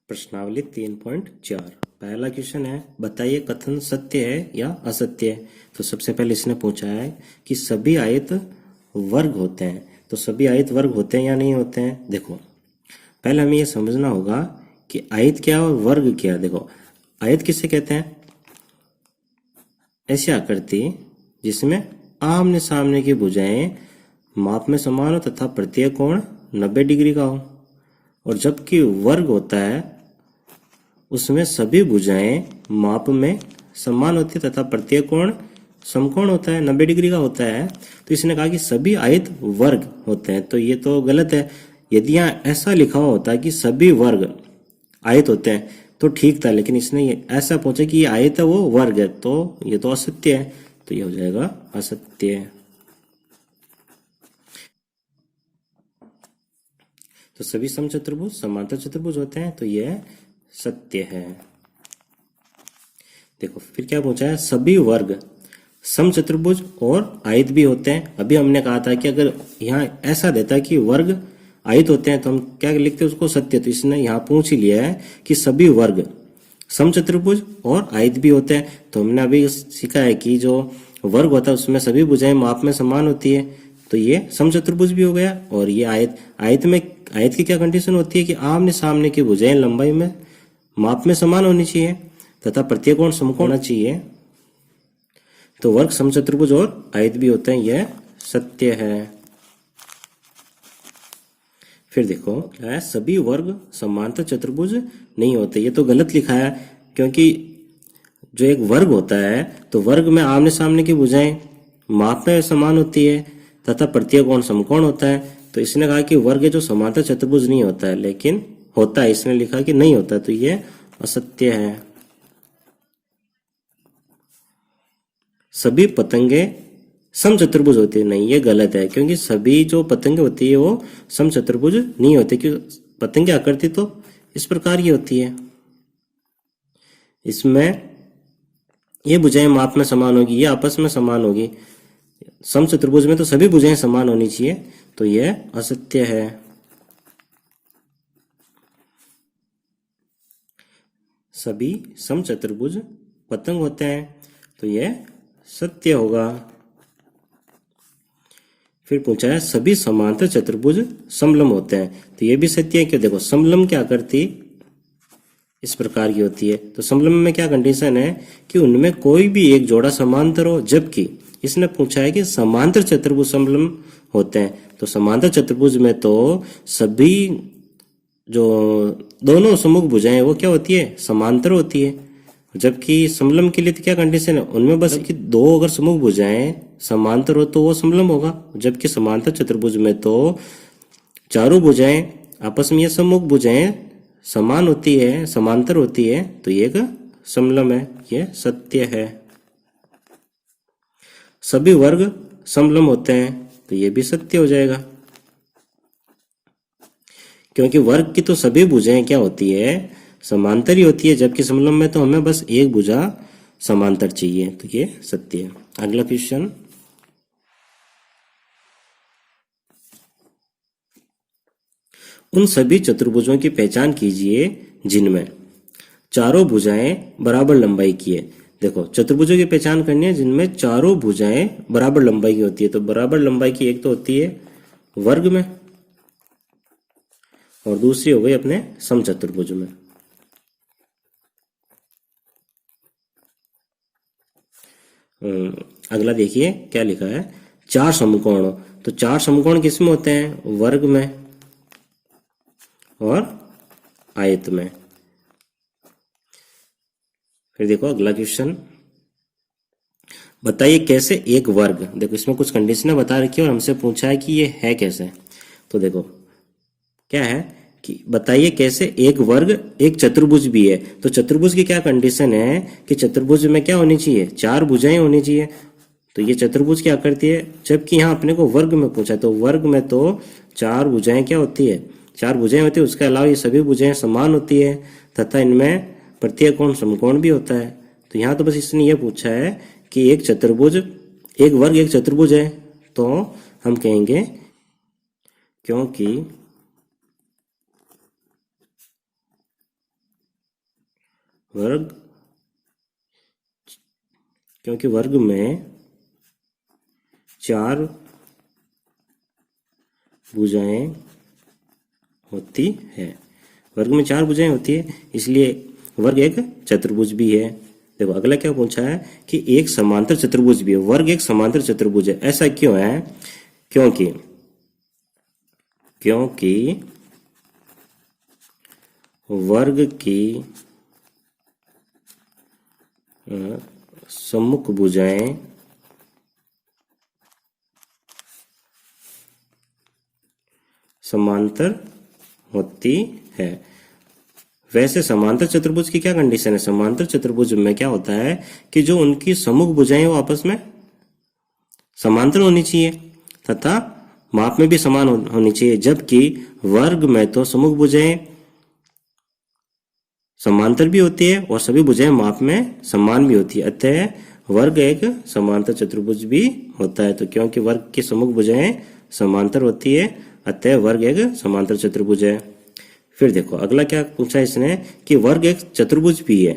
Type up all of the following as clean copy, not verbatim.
प्रश्नावली 3.4 पहला क्वेश्चन है, बताइए कथन सत्य है या असत्य है। तो सबसे पहले इसने पूछा है कि सभी आयत वर्ग होते हैं। तो सभी आयत वर्ग होते हैं या नहीं होते हैं। देखो पहले हमें यह समझना होगा कि आयत क्या और वर्ग क्या। देखो आयत किसे कहते हैं, ऐसी आकृति जिसमें आमने सामने की भुजाएं माप में समान हो तथा प्रत्येक कोण 90 डिग्री का हो। और जबकि वर्ग होता है उसमें सभी भुजाएं माप में समान होती है तथा प्रत्येक कोण समकोण होता है, 90 डिग्री का होता है। तो इसने कहा कि सभी आयत वर्ग होते हैं, तो ये तो गलत है। यदि यहाँ ऐसा लिखा हुआ होता कि सभी वर्ग आयत होते हैं तो ठीक था, लेकिन इसने ये ऐसा पूछा कि ये आयत है वो वर्ग है, तो ये तो असत्य है। तो ये हो जाएगा असत्य। तो सभी समचतुर्भुज समांतर चतुर्भुज होते हैं, तो यह सत्य है। देखो फिर क्या पूछा है, सभी वर्ग समचतुर्भुज और आयत भी होते हैं। अभी हमने कहा था कि अगर यहाँ ऐसा देता कि वर्ग आयत होते हैं तो हम क्या लिखते हैं उसको सत्य। तो इसने यहाँ पूछ ही लिया है कि सभी वर्ग समचतुर्भुज और आयत भी होते हैं। तो हमने अभी सीखा है कि जो वर्ग होता है उसमें सभी भुजाएं माप में समान होती है, तो ये समचतुर्भुज भी हो गया। और ये आयत की क्या कंडीशन होती है कि आमने सामने की भुजाएं लंबाई में माप में समान होनी चाहिए तथा प्रत्येक कोण समकोण होना चाहिए। तो वर्ग समचतुर्भुज और आयत भी होते हैं, यह सत्य है। फिर देखो है सभी वर्ग समांतर चतुर्भुज नहीं होते। ये तो गलत लिखा है, क्योंकि जो एक वर्ग होता है तो वर्ग में आमने सामने की भुजाएं माप में समान होती है तथा प्रत्येक कोण समकोण होता है। तो इसने कहा कि वर्ग जो समांतर चतुर्भुज नहीं होता है, लेकिन होता है, इसने लिखा कि नहीं होता, तो ये असत्य है। सभी पतंगे समचतुर्भुज होती है, नहीं ये गलत है, क्योंकि सभी जो पतंगे होती है वो समचतुर्भुज नहीं होती, क्योंकि पतंग की आकृति तो इस प्रकार की होती है। इसमें ये भुजाएं माप में समान होगी, ये आपस में समान होगी। समचतुर्भुज में तो सभी भुजाएं समान होनी चाहिए, तो यह असत्य है। सभी समचतुर्भुज पतंग होते हैं, तो यह सत्य होगा। फिर पूछा है सभी समांतर चतुर्भुज समलंब होते हैं, तो यह भी सत्य है। कि देखो समलंब की आकृति इस प्रकार की होती है, तो समलंब में क्या कंडीशन है कि उनमें कोई भी एक जोड़ा समांतर हो। जबकि इसने पूछा है कि समांतर चतुर्भुज समलंब होते हैं, तो समांतर चतुर्भुज में तो सभी जो दोनों सम्मुख भुजाएं वो क्या होती है, समांतर होती है। जबकि समलंब के लिए तो क्या कंडीशन है, उनमें बस कि दो अगर सम्मुख भुजाएं समांतर हो तो वो समलंब होगा। जबकि समांतर चतुर्भुज में तो चारों भुजाएं आपस में, ये सम्मुख भुजाएं समान होती है, समांतर होती है, तो ये एक समलंब है, ये सत्य है। सभी वर्ग समलंब होते हैं, तो ये भी सत्य हो जाएगा, क्योंकि वर्ग की तो सभी भुजाएं क्या होती है, समांतर ही होती है। जबकि समलंब में तो हमें बस एक भुजा समांतर चाहिए, तो ये सत्य है। अगला क्वेश्चन, उन सभी चतुर्भुजों की पहचान कीजिए जिनमें चारों भुजाएं बराबर लंबाई की है। देखो चतुर्भुजों की पहचान करनी है जिनमें चारों भुजाएं बराबर लंबाई की होती है। तो बराबर लंबाई की एक तो होती है वर्ग में, और दूसरी हो गई अपने समचतुर्भुज में। अगला देखिए क्या लिखा है, चार समकोण। तो चार समकोण किसमें होते हैं, वर्ग में और आयत में। फिर देखो अगला क्वेश्चन, बताइए कैसे एक वर्ग। देखो इसमें कुछ कंडीशनें बता रखी है और हमसे पूछा है कि ये है कैसे। तो देखो क्या है कि बताइए कैसे एक वर्ग एक चतुर्भुज भी है। तो चतुर्भुज की क्या कंडीशन है कि चतुर्भुज में क्या होनी चाहिए, चार भुजाएं होनी चाहिए। तो ये चतुर्भुज की आकृति है। जबकि यहाँ अपने को वर्ग में पूछा, तो वर्ग में तो चार भुजाएं क्या होती है, चार भुजाएं होती है। उसके अलावा ये सभी भुजाएं समान होती है तथा इनमें प्रत्येक कोण समकोण भी होता है। तो यहाँ तो बस इसने ये पूछा है कि एक चतुर्भुज, एक वर्ग एक चतुर्भुज है, तो हम कहेंगे क्योंकि वर्ग, क्योंकि वर्ग में 4 भुजाएं होती है, वर्ग में 4 भुजाएं होती है, इसलिए वर्ग एक चतुर्भुज भी है। देखो अगला क्या पूछा है कि एक समांतर चतुर्भुज भी है, वर्ग एक समांतर चतुर्भुज है। ऐसा क्यों है? क्योंकि वर्ग की सम्मुख भुजाएं समांतर होती है। वैसे समांतर चतुर्भुज की क्या कंडीशन है? समांतर चतुर्भुज में क्या होता है कि जो उनकी सम्मुख भुजाएं वो आपस में समांतर होनी चाहिए तथा माप में भी समान होनी चाहिए, जबकि वर्ग में तो सम्मुख भुजाएं समांतर भी होती है और सभी भुजाएं माप में समान भी होती है, अतः वर्ग एक समांतर चतुर्भुज भी होता है। तो क्योंकि वर्ग की सम्मुख भुजाएं समांतर होती है, अतः वर्ग एक समांतर चतुर्भुज है। फिर देखो अगला क्या पूछा इसने कि वर्ग एक चतुर्भुज भी है,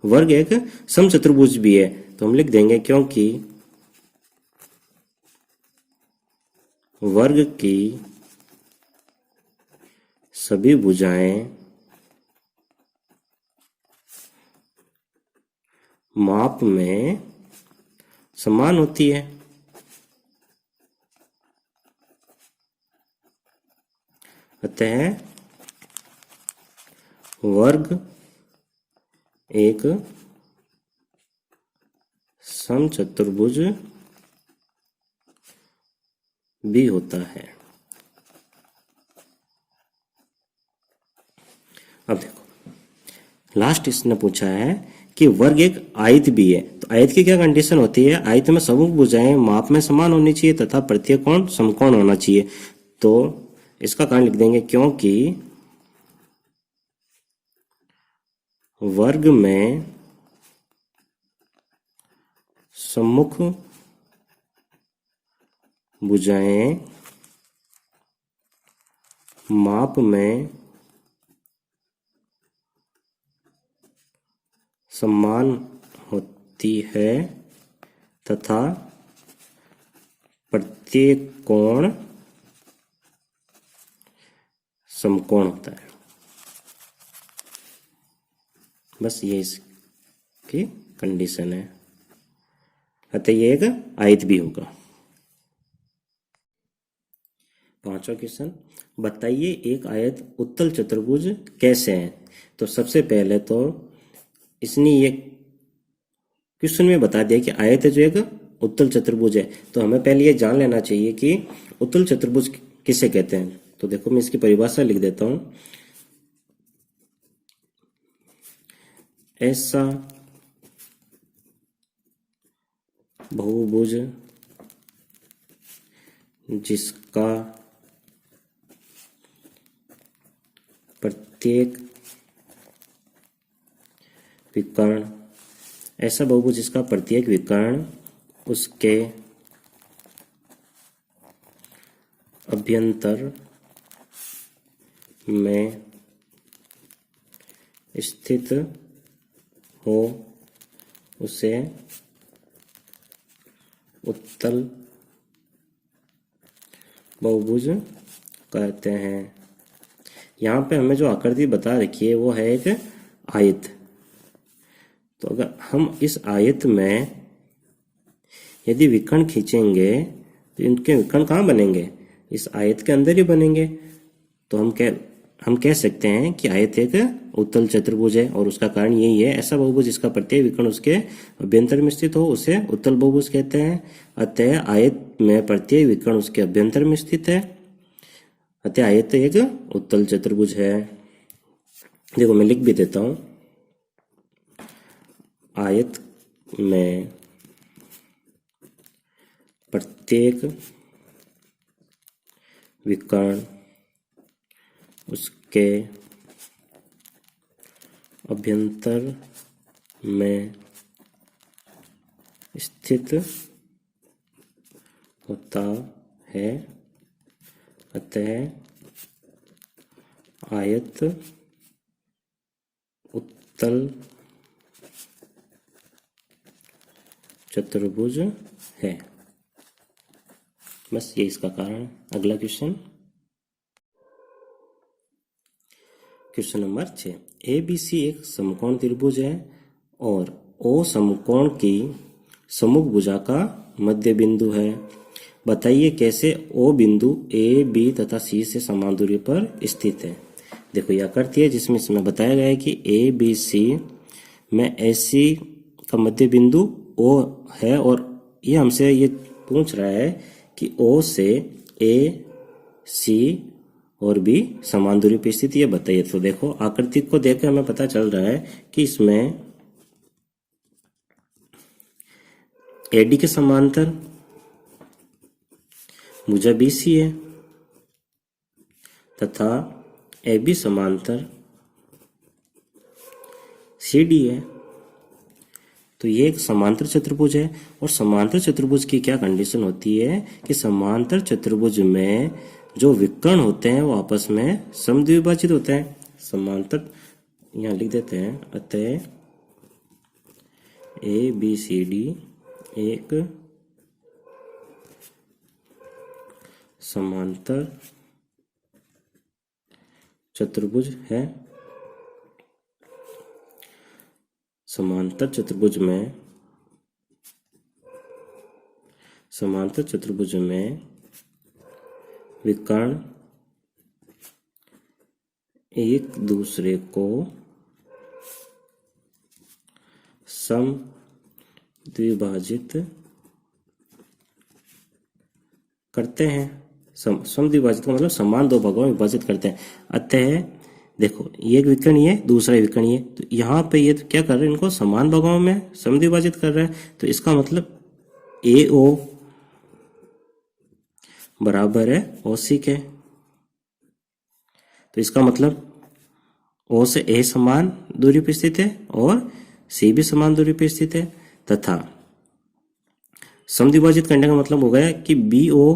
वर्ग एक समचतुर्भुज भी है। तो हम लिख देंगे क्योंकि वर्ग की सभी भुजाएं माप में समान होती है, अतः वर्ग एक समचतुर्भुज भी होता है। अब देखो लास्ट इसने पूछा है कि वर्ग एक आयत भी है। तो आयत की क्या कंडीशन होती है? आयत में सम्मुख भुजाएं माप में समान होनी चाहिए तथा प्रत्येक कोण समकोण होना चाहिए। तो इसका कारण लिख देंगे क्योंकि वर्ग में सम्मुख भुजाएं माप में समान होती है तथा प्रत्येक कोण समकोण होता है। बस ये इसकी कंडीशन है, अतः ये एक आयत भी होगा। 5वां क्वेश्चन, बताइए एक आयत उत्तल चतुर्भुज कैसे है? तो सबसे पहले तो इसने ये क्वेश्चन में बता दिया कि आयत जो एक उत्तल चतुर्भुज है। तो हमें पहले ये जान लेना चाहिए कि उत्तल चतुर्भुज किसे कहते हैं। तो देखो मैं इसकी परिभाषा लिख देता हूं। ऐसा बहुभुज जिसका प्रत्येक विकर्ण, ऐसा बहुभुज जिसका प्रत्येक विकर्ण उसके अभ्यंतर में स्थित हो उसे उत्तल बहुभुज कहते हैं। यहाँ पे हमें जो आकृति बता रखी है वो है एक आयत। तो अगर हम इस आयत में यदि विकर्ण खींचेंगे तो इनके विकर्ण कहाँ बनेंगे? इस आयत के अंदर ही बनेंगे। तो हम कह सकते हैं कि आयत एक उत्तल चतुर्भुज है और उसका कारण यही है, ऐसा बहुभुज जिसका प्रत्येक विकर्ण उसके अभ्यंतर में स्थित हो उसे उत्तल बहुभुज कहते हैं। अतः आयत में प्रत्येक विकर्ण उसके अभ्यंतर में स्थित है, अतः आयत एक उत्तल चतुर्भुज है। देखो मैं लिख भी देता हूं, आयत में प्रत्येक विकर्ण उसके अभ्यंतर में स्थित होता है, अतः आयत उत्तल चतुर्भुज है। बस ये इसका कारण है। अगला क्वेश्चन, क्वेश्चन नंबर 6। ABC एक समकोण त्रिभुज है और O समकोण की सम्मुख भुजा का मध्य बिंदु है। बताइए कैसे O बिंदु A, B तथा C से समान दूरी पर स्थित है। देखो यह आकृति है जिसमें इसमें बताया गया है कि ABC में AC का मध्य बिंदु O है और ये हमसे ये पूछ रहा है कि O से A, C और B समान दूरी पर स्थित है, बताइए। तो देखो आकृति को देखकर हमें पता चल रहा है कि इसमें AD के समांतर भुजा BC है तथा AB समांतर CD है। तो ये एक समांतर चतुर्भुज है और समांतर चतुर्भुज की क्या कंडीशन होती है कि समांतर चतुर्भुज में जो विकर्ण होते हैं वो आपस में समद्विभाजित होते हैं। समांतर यहाँ लिख देते हैं, अतः ABCD एक समांतर चतुर्भुज है। समांतर चतुर्भुज में विकर्ण एक दूसरे को समद्विभाजित करते हैं। समद्विभाजित का मतलब समान दो भागों में विभाजित करते हैं। अतः देखो ये एक विकर्ण ये दूसरा विकर्ण ये, तो यहाँ पे ये तो क्या कर रहे हैं, इनको समान भागों में समद्विभाजित कर रहे हैं। तो इसका मतलब AO बराबर है OC के। तो इसका मतलब O से A समान दूरी पर स्थित है और C भी समान दूरी पर स्थित है तथा समद्विभाजित करने का मतलब हो गया कि BO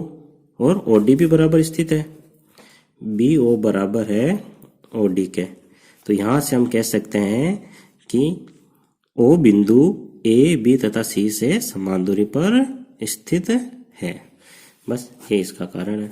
और OD भी बराबर स्थित है। BO बराबर है OD के। तो यहां से हम कह सकते हैं कि O बिंदु A, B तथा C से समान दूरी पर स्थित है। बस ये इसका कारण है।